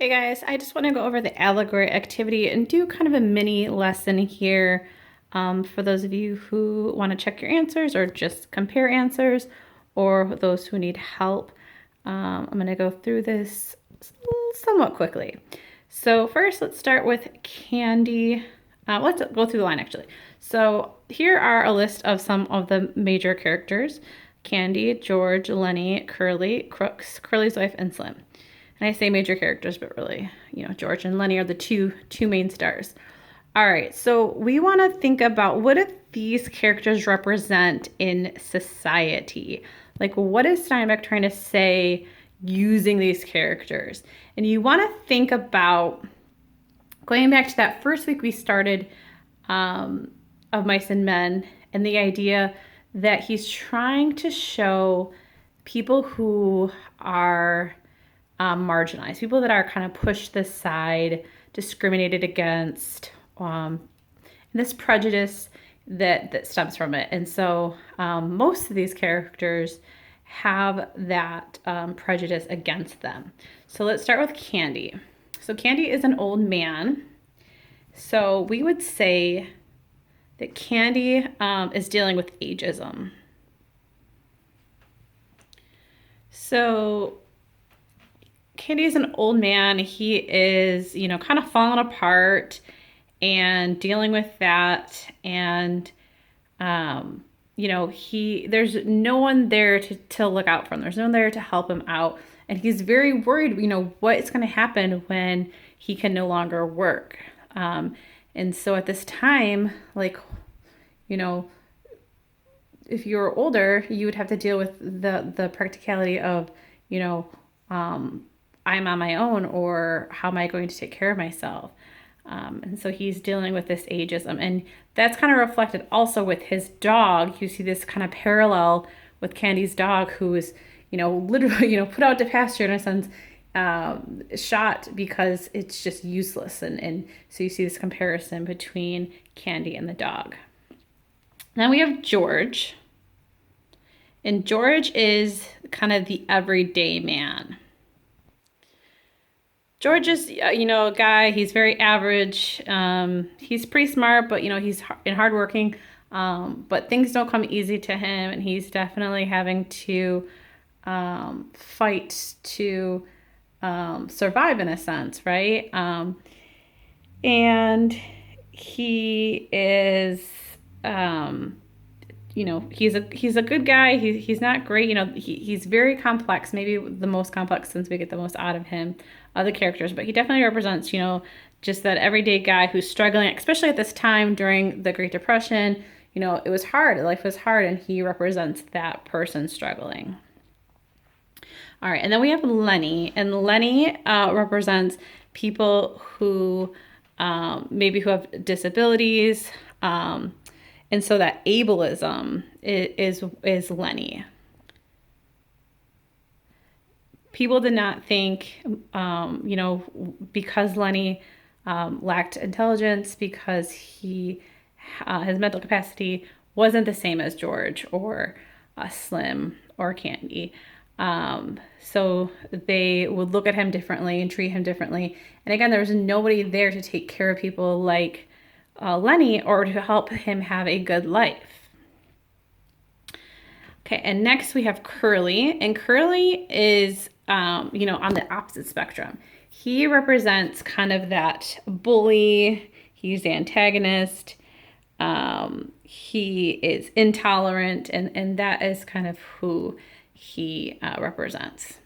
Hey guys, I just want to go over the allegory activity and do kind of a mini lesson here for those of you who want to check your answers or just compare answers, or those who need help. I'm going to go through this somewhat quickly. So first, let's start with Candy. Let's go through the line actually. So here are a list of some of the major characters: Candy, George, Lenny, Curly, Crooks, Curly's wife, and Slim. And I say major characters, but really, George and Lenny are the two main stars. All right, so we want to think about, what do these characters represent in society? Like, what is Steinbeck trying to say using these characters? And you want to think about going back to that first week we started of Mice and Men, and the idea that he's trying to show people who are marginalized, people that are kind of pushed aside, discriminated against, and this prejudice that stems from it. And so most of these characters have that prejudice against them. So let's start with Candy. So Candy is an old man. So we would say that Candy is dealing with ageism. So Candy is an old man. He is, kind of falling apart and dealing with that. And, there's no one there to look out for him. There's no one there to help him out. And he's very worried, what's going to happen when he can no longer work. And so at this time, you know, if you were older, you would have to deal with the practicality of, I'm on my own, or how am I going to take care of myself? And so he's dealing with this ageism. And that's kind of reflected also with his dog. You see this kind of parallel with Candy's dog, who is, literally, put out to pasture in a sense, shot because it's just useless. And so you see this comparison between Candy and the dog. Then we have George. And George is kind of the everyday man. George is, a guy. He's very average. He's pretty smart, but he's hardworking. But things don't come easy to him, and he's definitely having to fight to survive in a sense, right? And he is, he's a good guy. He's not great. He's very complex. Maybe the most complex, since we get the most out of him, of the characters. But he definitely represents, just that everyday guy who's struggling, especially at this time during the Great Depression. It was hard. Life was hard, and he represents that person struggling. All right, and then we have Lenny, and Lenny represents people who maybe who have disabilities. And so that ableism is Lenny. People did not think, because Lenny lacked intelligence, because his mental capacity wasn't the same as George or Slim or Candy. So they would look at him differently and treat him differently. And again, there was nobody there to take care of people like Lenny, or to help him have a good life. Okay, and next we have Curly, and Curly is, on the opposite spectrum. He represents kind of that bully. He's the antagonist. He is intolerant, and that is kind of who he represents.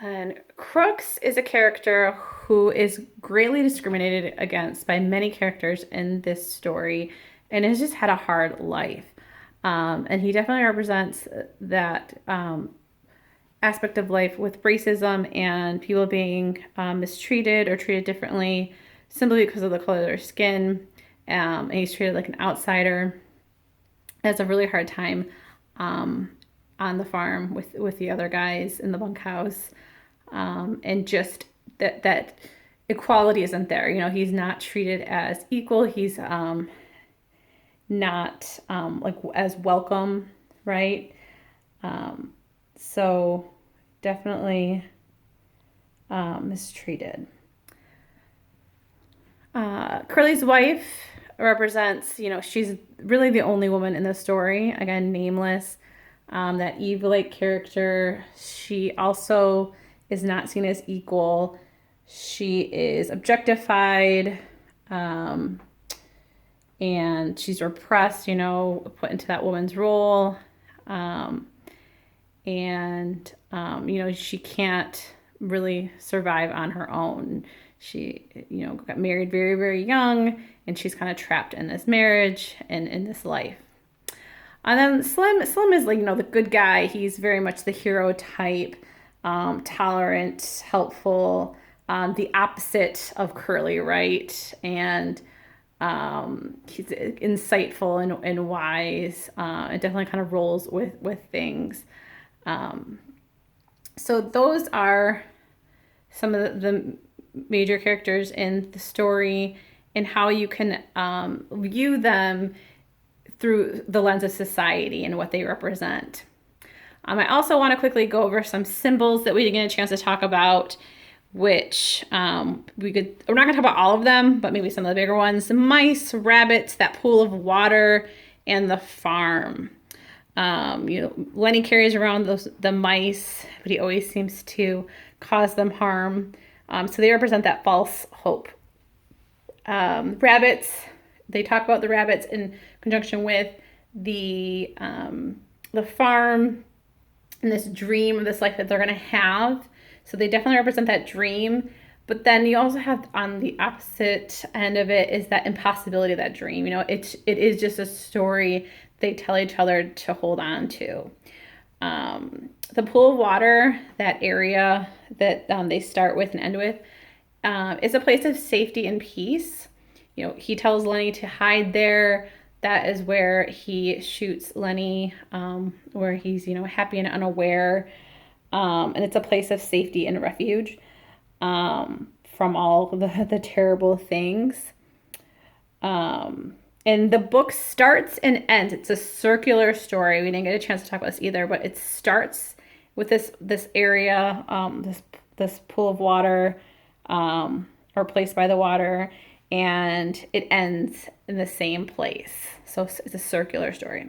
And Crooks is a character who is greatly discriminated against by many characters in this story, and has just had a hard life. And he definitely represents that aspect of life with racism and people being mistreated or treated differently simply because of the color of their skin. And he's treated like an outsider. Has a really hard time on the farm with the other guys in the bunkhouse. And just that equality isn't there. He's not treated as equal. He's not like as welcome, right? So definitely mistreated. Curly's wife represents, she's really the only woman in the story. Again, nameless. That Eve-like character. She also is not seen as equal. She is objectified, and she's repressed, put into that woman's role. She can't really survive on her own. She, got married very, very young, and she's kind of trapped in this marriage and in this life. And then Slim is like, the good guy. He's very much the hero type, tolerant, helpful, the opposite of Curly, right? And he's insightful and wise. It definitely kind of rolls with things. So those are some of the major characters in the story and how you can view them through the lens of society and what they represent. I also want to quickly go over some symbols that we didn't get a chance to talk about, which we're not going to talk about all of them, but maybe some of the bigger ones. The mice, rabbits, that pool of water, and the farm. Lenny carries around the mice, but he always seems to cause them harm. So they represent that false hope. Rabbits, they talk about the rabbits in conjunction with the farm and this dream of this life that they're going to have. So they definitely represent that dream. But then you also have on the opposite end of it is that impossibility of that dream. It is just a story they tell each other to hold on to. The pool of water, that area that they start with and end with, is a place of safety and peace. He tells Lenny to hide there. That is where he shoots Lenny, where he's, happy and unaware. And it's a place of safety and refuge from all the terrible things. And the book starts and ends. It's a circular story. We didn't get a chance to talk about this either, but it starts with this area, this pool of water, or place by the water, and it ends in the same place. So it's a circular story.